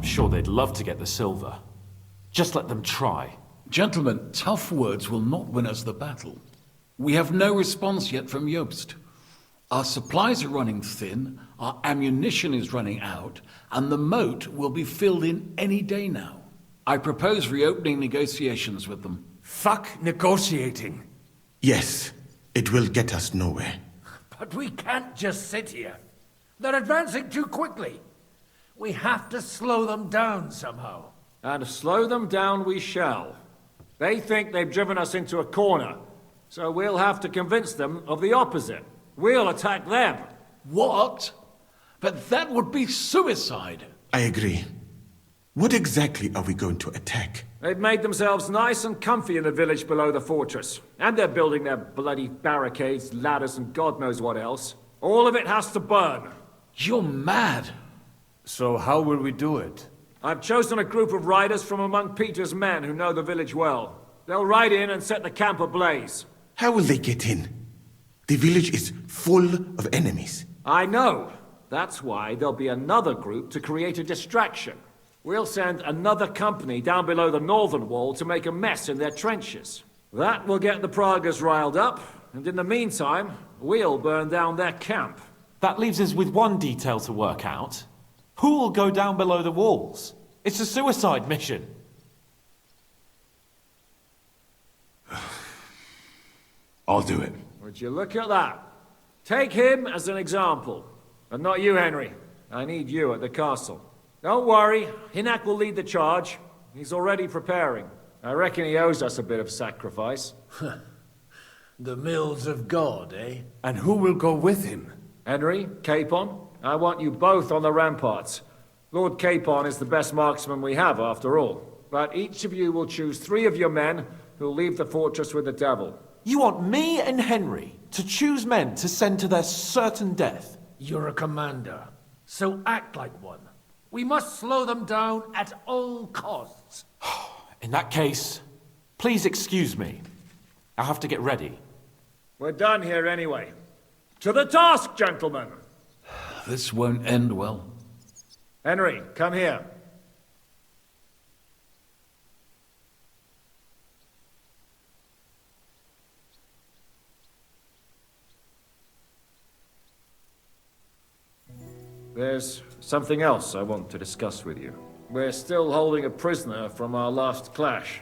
sure they'd love to get the silver. Just let them try. Gentlemen, tough words will not win us the battle. We have no response yet from Jobst. Our supplies are running thin, our ammunition is running out, and the moat will be filled in any day now. I propose reopening negotiations with them. Fuck negotiating. Yes, it will get us nowhere. But we can't just sit here. They're advancing too quickly. We have to slow them down somehow. And slow them down we shall. They think they've driven us into a corner, so we'll have to convince them of the opposite. We'll attack them. What? But that would be suicide. I agree. What exactly are we going to attack? They've made themselves nice and comfy in the village below the fortress. And they're building their bloody barricades, ladders, and God knows what else. All of it has to burn. You're mad. So how will we do it? I've chosen a group of riders from among Peter's men who know the village well. They'll ride in and set the camp ablaze. How will they get in? The village is full of enemies. I know. That's why there'll be another group to create a distraction. We'll send another company down below the northern wall to make a mess in their trenches. That will get the Pragas riled up, and in the meantime, we'll burn down their camp. That leaves us with one detail to work out. Who will go down below the walls? It's a suicide mission. I'll do it. Would you look at that? Take him as an example. And not you, Henry. I need you at the castle. Don't worry, Hinak will lead the charge. He's already preparing. I reckon he owes us a bit of sacrifice. The mills of God, eh? And who will go with him? Henry, Capon, I want you both on the ramparts. Lord Capon is the best marksman we have, after all. But each of you will choose 3 of your men who'll leave the fortress with the devil. You want me and Henry to choose men to send to their certain death? You're a commander, so act like one. We must slow them down at all costs. In that case, please excuse me. I'll have to get ready. We're done here anyway. To the task, gentlemen! This won't end well. Henry, come here. There's something else I want to discuss with you. We're still holding a prisoner from our last clash.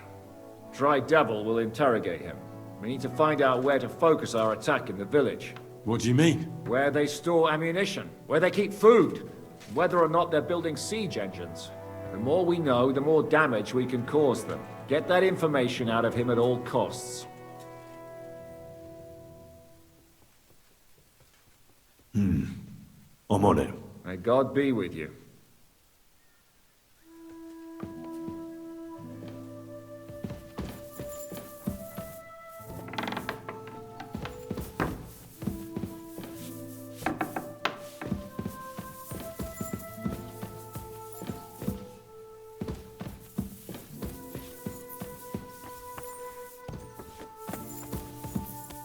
Dry Devil will interrogate him. We need to find out where to focus our attack in the village. What do you mean? Where they store ammunition, where they keep food, whether or not they're building siege engines. The more we know, the more damage we can cause them. Get that information out of him at all costs. I'm on it. May God be with you.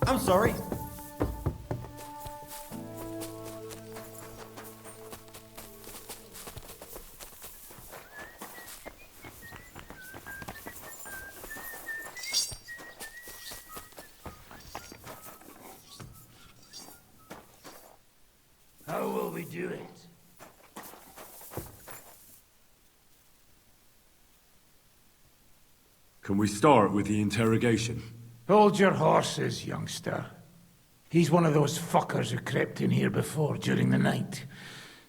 I'm sorry. How will we do it? Can we start with the interrogation? Hold your horses, youngster. He's one of those fuckers who crept in here before during the night.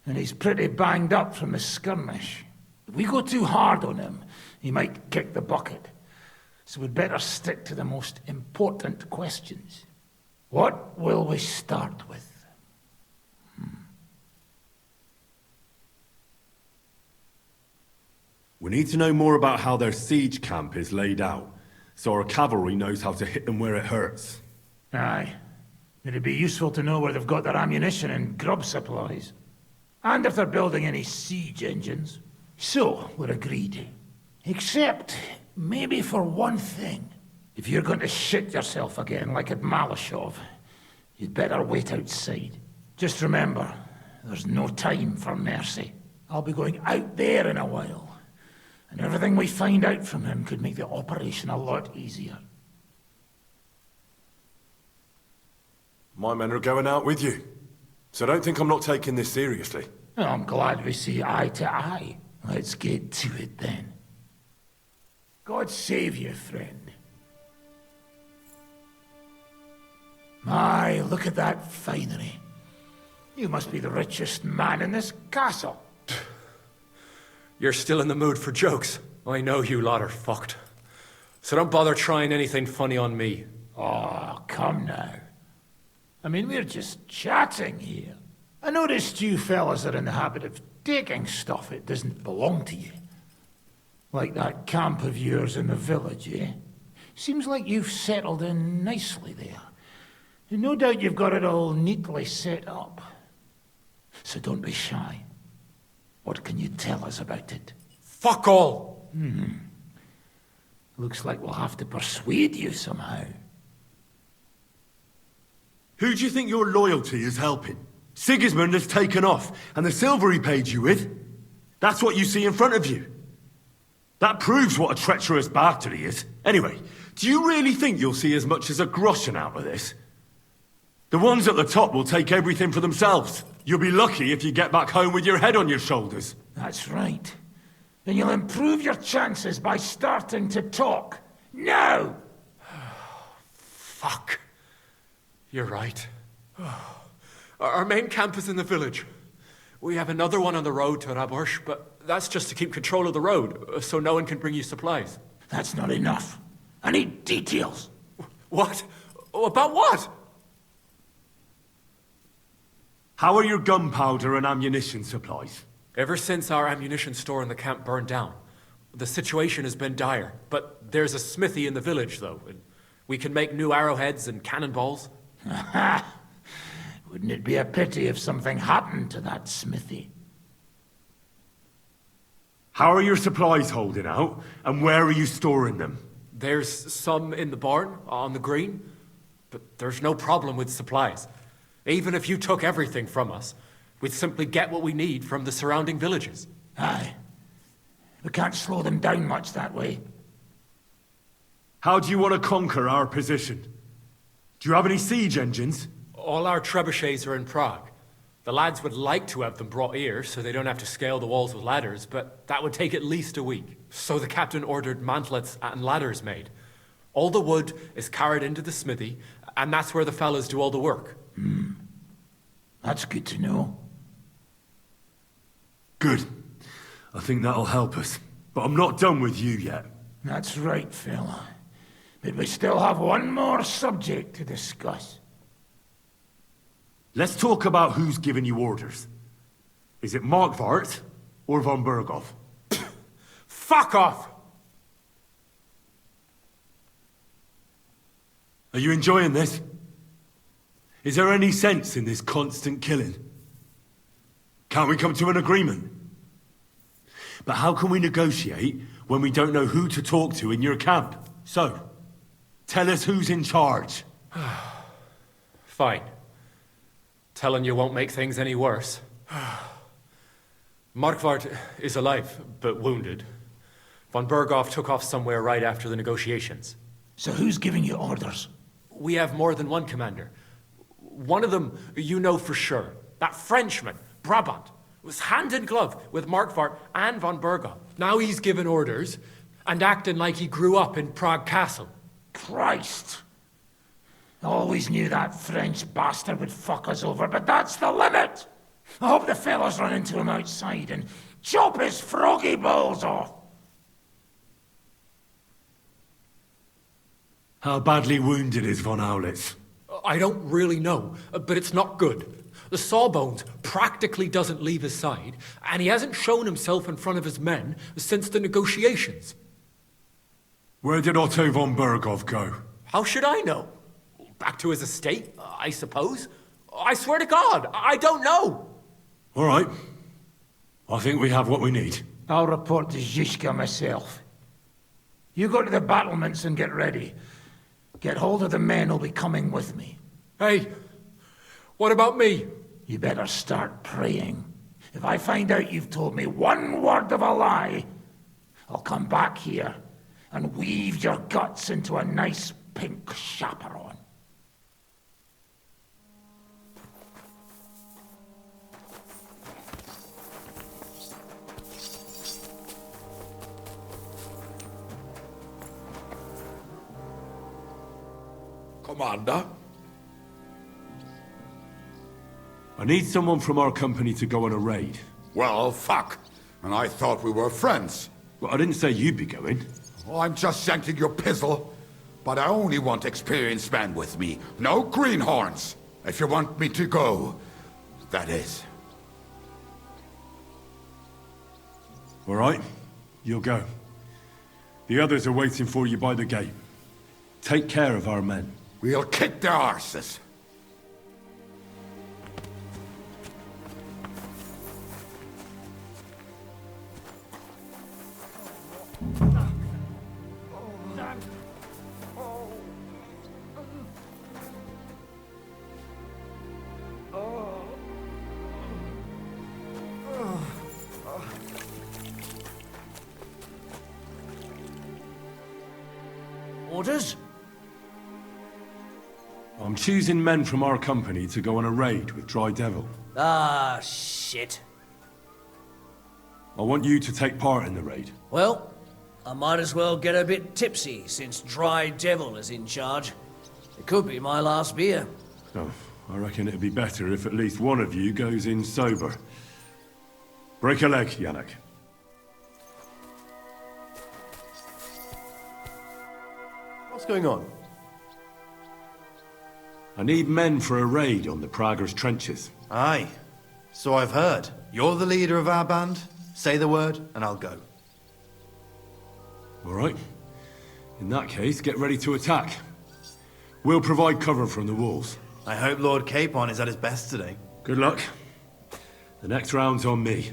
And he's pretty banged up from the skirmish. If we go too hard on him, he might kick the bucket. So we'd better stick to the most important questions. What will we start with? We need to know more about how their siege camp is laid out, so our cavalry knows how to hit them where it hurts. Aye. It'd be useful to know where they've got their ammunition and grub supplies. And if they're building any siege engines. So, we're agreed. Except, maybe for one thing. If you're going to shit yourself again like at Malashov, you'd better wait outside. Just remember, there's no time for mercy. I'll be going out there in a while, and everything we find out from him could make the operation a lot easier. My men are going out with you, so don't think I'm not taking this seriously. Well, I'm glad we see eye to eye. Let's get to it then. God save you, friend. My, look at that finery. You must be the richest man in this castle. You're still in the mood for jokes. I know you lot are fucked. So don't bother trying anything funny on me. Oh, come now. I mean, we're just chatting here. I noticed you fellas are in the habit of taking stuff that doesn't belong to you. Like that camp of yours in the village, eh? Seems like you've settled in nicely there. And no doubt you've got it all neatly set up. So don't be shy. What can you tell us about it? Fuck all! Looks like we'll have to persuade you somehow. Who do you think your loyalty is helping? Sigismund has taken off, and the silver he paid you with? That's what you see in front of you. That proves what a treacherous bastard he is. Anyway, do you really think you'll see as much as a groschen out of this? The ones at the top will take everything for themselves. You'll be lucky if you get back home with your head on your shoulders. That's right. And you'll improve your chances by starting to talk. Now! Fuck. You're right. Our main camp is in the village. We have another one on the road to Raborsh, but that's just to keep control of the road, so no one can bring you supplies. That's not enough. I need details. What? About what? How are your gunpowder and ammunition supplies? Ever since our ammunition store in the camp burned down, the situation has been dire. But there's a smithy in the village, though, and we can make new arrowheads and cannonballs. Wouldn't it be a pity if something happened to that smithy? How are your supplies holding out, and where are you storing them? There's some in the barn, on the green, but there's no problem with supplies. Even if you took everything from us, we'd simply get what we need from the surrounding villages. Aye. We can't slow them down much that way. How do you want to conquer our position? Do you have any siege engines? All our trebuchets are in Prague. The lads would like to have them brought here so they don't have to scale the walls with ladders, but that would take at least a week. So the captain ordered mantlets and ladders made. All the wood is carried into the smithy, and that's where the fellas do all the work. That's good to know. Good. I think that'll help us. But I'm not done with you yet. That's right, fella. But we still have one more subject to discuss. Let's talk about who's giving you orders. Is it Markvart or von Berghoff? Fuck off! Are you enjoying this? Is there any sense in this constant killing? Can't we come to an agreement? But how can we negotiate when we don't know who to talk to in your camp? So, tell us who's in charge. Fine. Telling you won't make things any worse. Markvart is alive, but wounded. Von Berghoff took off somewhere right after the negotiations. So who's giving you orders? We have more than one commander. One of them you know for sure. That Frenchman, Brabant, was hand in glove with Markvart and von Berghoff. Now he's given orders and acting like he grew up in Prague Castle. Christ! I always knew that French bastard would fuck us over, but that's the limit! I hope the fellas run into him outside and chop his froggy balls off! How badly wounded is von Aulitz? I don't really know, but it's not good. The sawbones practically doesn't leave his side, and he hasn't shown himself in front of his men since the negotiations. Where did Otto von Berghoff go? How should I know? Back to his estate, I suppose. I swear to God, I don't know. All right. I think we have what we need. I'll report to Zizka myself. You go to the battlements and get ready. Get hold of the men who'll be coming with me. Hey, what about me? You better start praying. If I find out you've told me one word of a lie, I'll come back here and weave your guts into a nice pink chaperon. Commander? I need someone from our company to go on a raid. Well, fuck. And I thought we were friends. Well, I didn't say you'd be going. Oh, I'm just scenting your pizzle. But I only want experienced men with me. No greenhorns. If you want me to go, that is. All right, you'll go. The others are waiting for you by the gate. Take care of our men. We'll kick their arses. Orders? I'm choosing men from our company to go on a raid with Dry Devil. Ah, shit. I want you to take part in the raid. Well, I might as well get a bit tipsy since Dry Devil is in charge. It could be my last beer. Oh, I reckon it'd be better if at least one of you goes in sober. Break a leg, Yannick. What's going on? I need men for a raid on the Prager's trenches. Aye. So I've heard. You're the leader of our band. Say the word, and I'll go. All right. In that case, get ready to attack. We'll provide cover from the walls. I hope Lord Capon is at his best today. Good luck. The next round's on me.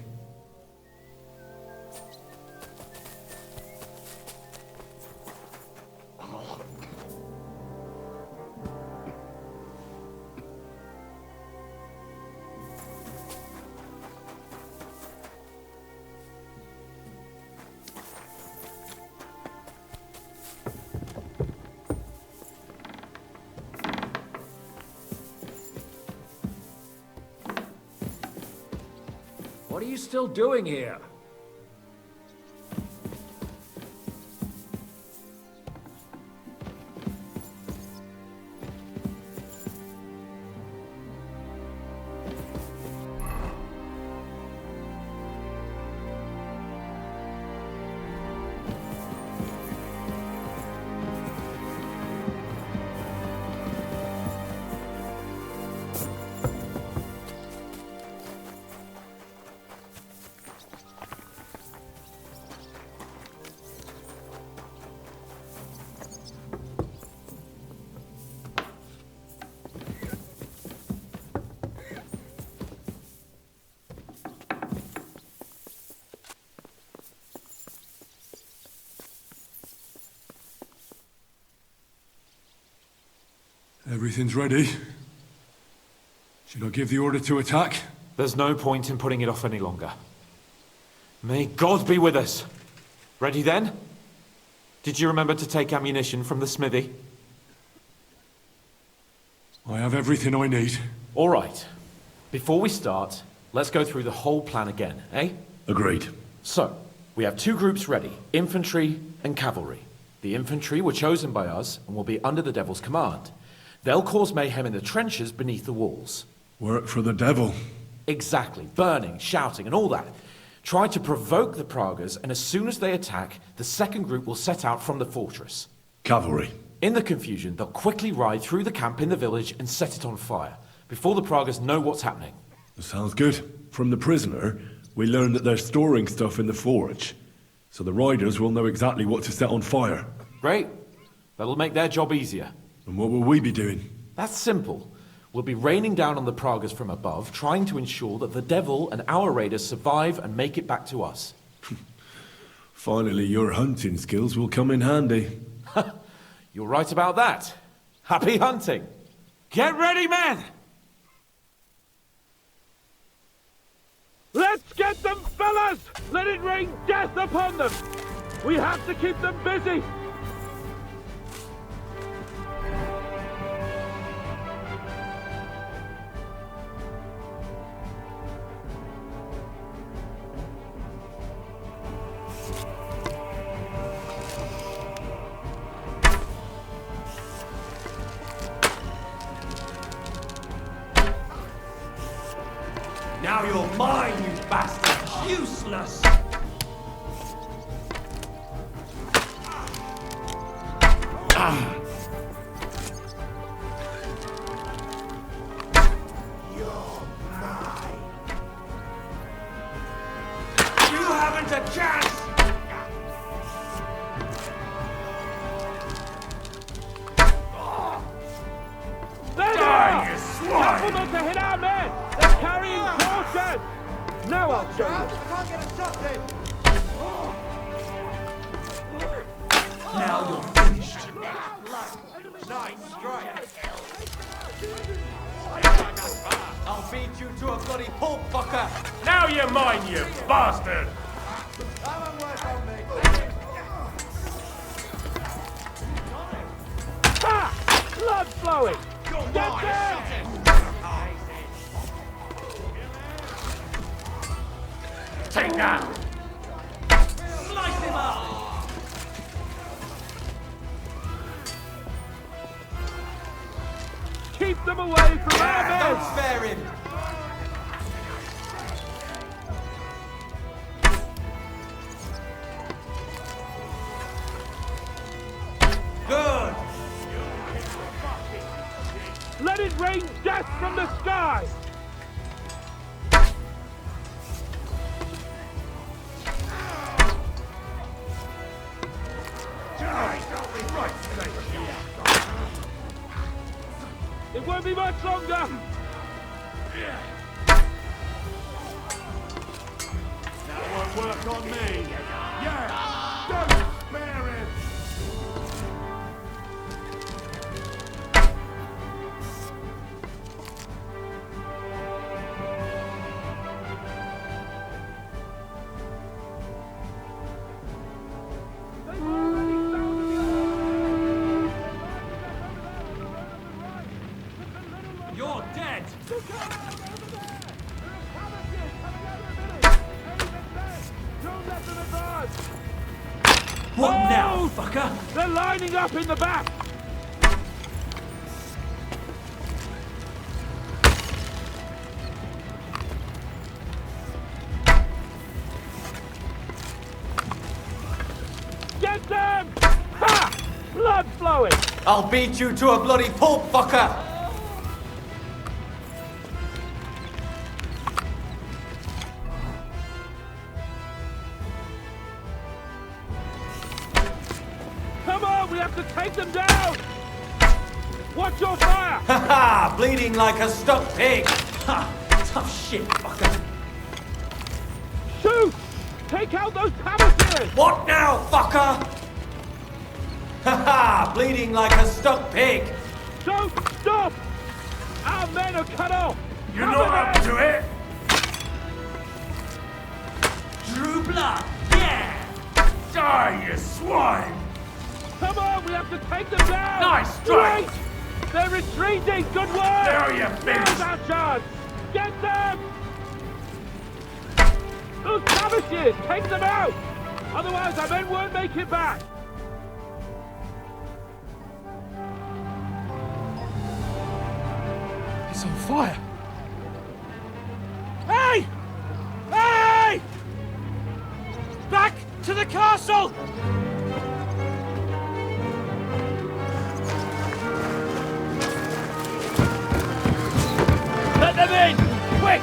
What are you still doing here? Everything's ready. Should I give the order to attack? There's no point in putting it off any longer. May God be with us. Ready then? Did you remember to take ammunition from the smithy? I have everything I need. All right. Before we start, let's go through the whole plan again, eh? Agreed. So, we have two groups ready, infantry and cavalry. The infantry were chosen by us and will be under the Devil's command. They'll cause mayhem in the trenches beneath the walls. Work for the devil. Exactly. Burning, shouting, and all that. Try to provoke the Pragers, and as soon as they attack, the second group will set out from the fortress. Cavalry. In the confusion, they'll quickly ride through the camp in the village and set it on fire, before the Pragers know what's happening. Sounds good. From the prisoner, we learned that they're storing stuff in the forge, so the riders will know exactly what to set on fire. Great. That'll make their job easier. And what will we be doing? That's simple. We'll be raining down on the Pragers from above, trying to ensure that the Devil and our raiders survive and make it back to us. Finally, your hunting skills will come in handy. You're right about that. Happy hunting. Get ready, men! Let's Get them, fellas! Let it rain death upon them! We have to keep them busy! Now you're mine, you bastard! Useless! You haven't a chance! Die, you swine! Careful not to hit our men! They're carrying torches! Now I'll show you! I can't get a shot in! Now you're finished! Nice strike! I'll beat you to a bloody pulp, fucker! Now you're mine, you bastard! Ha! Blood flowing! Get them! Take that! Slice him up! Keep them away from our men! Don't spare him! Good! Let it rain death from the sky! It won't be much longer! That won't work on me. Yeah, don't spare him. You're dead! What now, fucker? They're lining up in the back! Get them! Ha! Blood flowing! I'll beat you to a bloody pulp, fucker! Come on, we have to take them down! Watch your fire! Ha ha! Bleeding like a stuck pig! Ha! Tough shit, fucker! Shoot! Take out those cabbages! What now, fucker? Ha ha! Bleeding like a stuck pig! Don't stop! Our men are cut off! You're not up to it. Drew blood! Yeah! Die, you swine. Come on, we have to take them down! Nice strike! Wait! They're retreating! Good work! Now you're finished. Now's our chance! Get them! Those cabbages! Take them out! Otherwise our men won't make it back! It's on fire. Hey! Hey! Back to the castle! Let them in! Quick!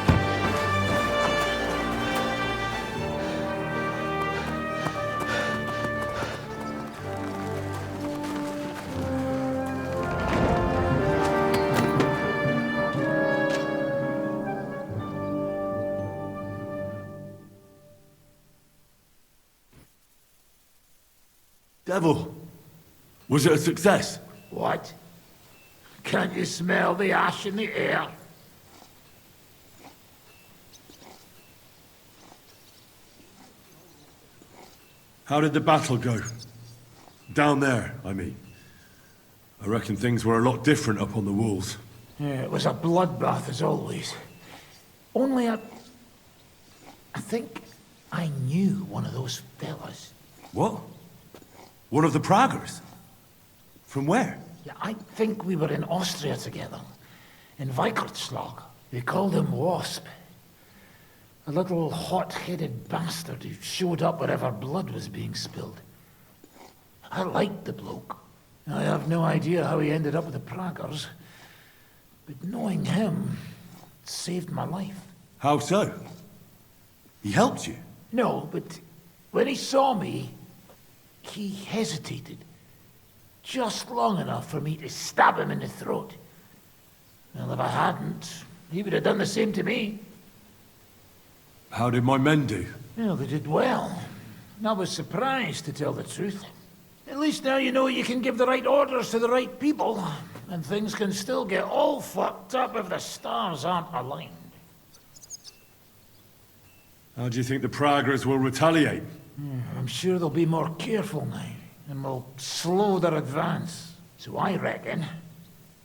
Devil, was it a success? What? Can't you smell the ash in the air? How did the battle go? Down there, I mean. I reckon things were a lot different up on the walls. Yeah, it was a bloodbath as always. Only I think I knew one of those fellas. What? One of the Praggers? From where? Yeah, I think we were in Austria together. In Weikertslag. They called him Wasp. A little hot-headed bastard who showed up wherever blood was being spilled. I liked the bloke. I have no idea how he ended up with the Praggers, but knowing him saved my life. How so? He helped you? No, but when he saw me, he hesitated. Just long enough for me to stab him in the throat. Well, if I hadn't, he would have done the same to me. How did my men do? Well, they did well. I was surprised, to tell the truth. At least now you know you can give the right orders to the right people, and things can still get all fucked up if the stars aren't aligned. How do you think the Praggers will retaliate? I'm sure they'll be more careful now, and will slow their advance. So I reckon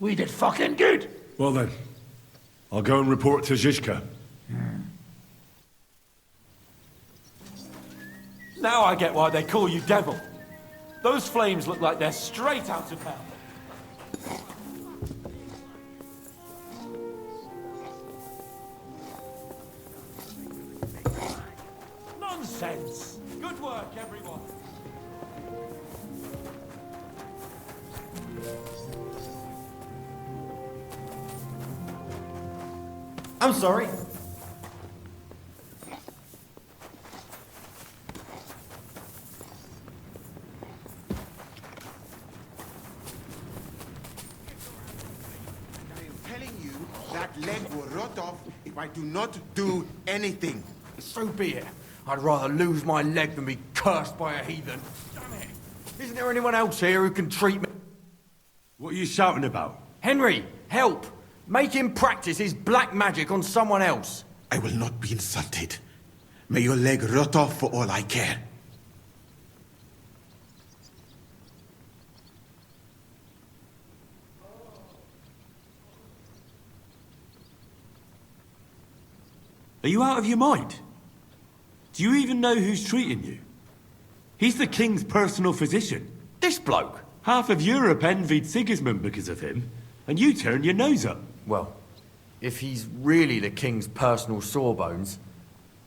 we did fucking good! Well then, I'll go and report to Zizka. Now I get why they call you Devil. Those flames look like they're straight out of hell. Nonsense! Good work, everyone. I'm sorry. That leg will rot off if I do not do anything. So be it. I'd rather lose my leg than be cursed by a heathen. Damn it! Isn't there anyone else here who can treat me? What are you shouting about? Henry, help! Make him practice his black magic on someone else. I will not be insulted. May your leg rot off for all I care. Are you out of your mind? Do you even know who's treating you? He's the king's personal physician. This bloke? Half of Europe envied Sigismund because of him, and you turn your nose up. Well, if he's really the king's personal sawbones,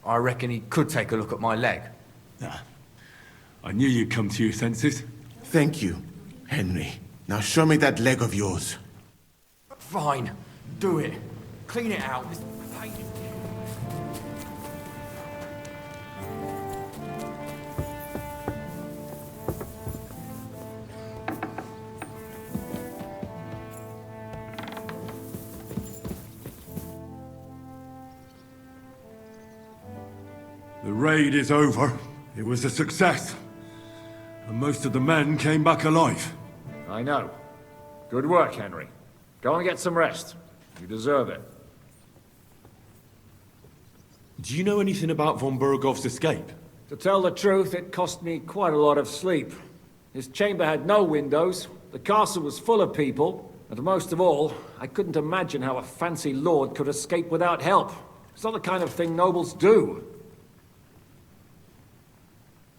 I reckon he could take a look at my leg. I knew you'd come to your senses. Thank you, Henry. Now show me that leg of yours. Fine. Do it. Clean it out. This pain. The raid is over. It was a success. And most of the men came back alive. I know. Good work, Henry. Go and get some rest. You deserve it. Do you know anything about von Bergov's escape? To tell the truth, it cost me quite a lot of sleep. His chamber had no windows, the castle was full of people, and most of all, I couldn't imagine how a fancy lord could escape without help. It's not the kind of thing nobles do.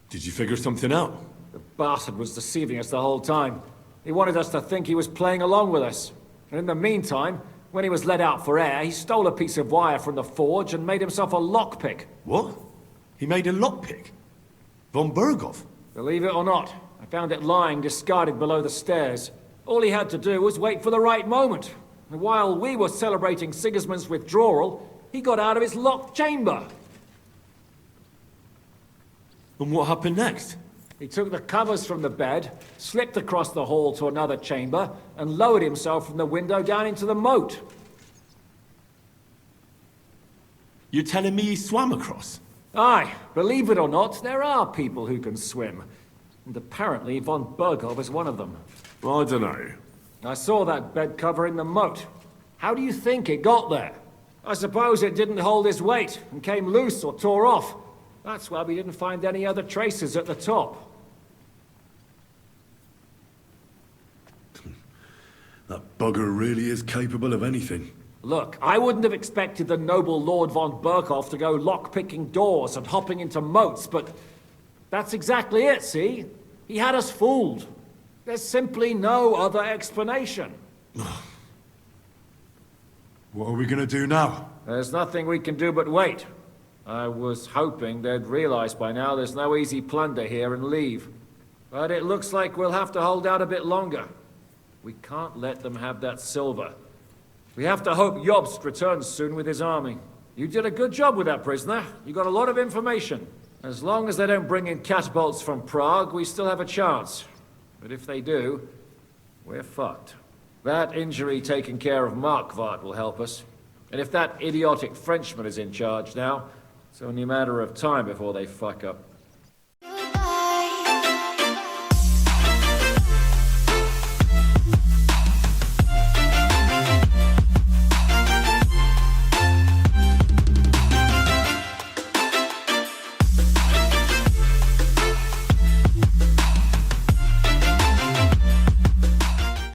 Did you figure something out? The bastard was deceiving us the whole time. He wanted us to think he was playing along with us. And in the meantime, when he was let out for air, he stole a piece of wire from the forge and made himself a lockpick. What? He made a lockpick? Von Bergov? Believe it or not, I found it lying discarded below the stairs. All he had to do was wait for the right moment. And while we were celebrating Sigismund's withdrawal, he got out of his locked chamber. And what happened next? He took the covers from the bed, slipped across the hall to another chamber, and lowered himself from the window down into the moat. You're telling me he swam across? Aye, believe it or not, there are people who can swim. And apparently von Bergov is one of them. Well, I don't know. I saw that bed cover in the moat. How do you think it got there? I suppose it didn't hold his weight and came loose or tore off. That's why we didn't find any other traces at the top. That bugger really is capable of anything. Look, I wouldn't have expected the noble Lord von Berkhoff to go lock-picking doors and hopping into moats, but that's exactly it, see? He had us fooled. There's simply no other explanation. What are we gonna do now? There's nothing we can do but wait. I was hoping they'd realize by now there's no easy plunder here and leave. But it looks like we'll have to hold out a bit longer. We can't let them have that silver. We have to hope Jobst returns soon with his army. You did a good job with that prisoner. You got a lot of information. As long as they don't bring in catapults from Prague, we still have a chance. But if they do, we're fucked. That injury taken care of Markvart will help us. And if that idiotic Frenchman is in charge now, it's only a matter of time before they fuck up.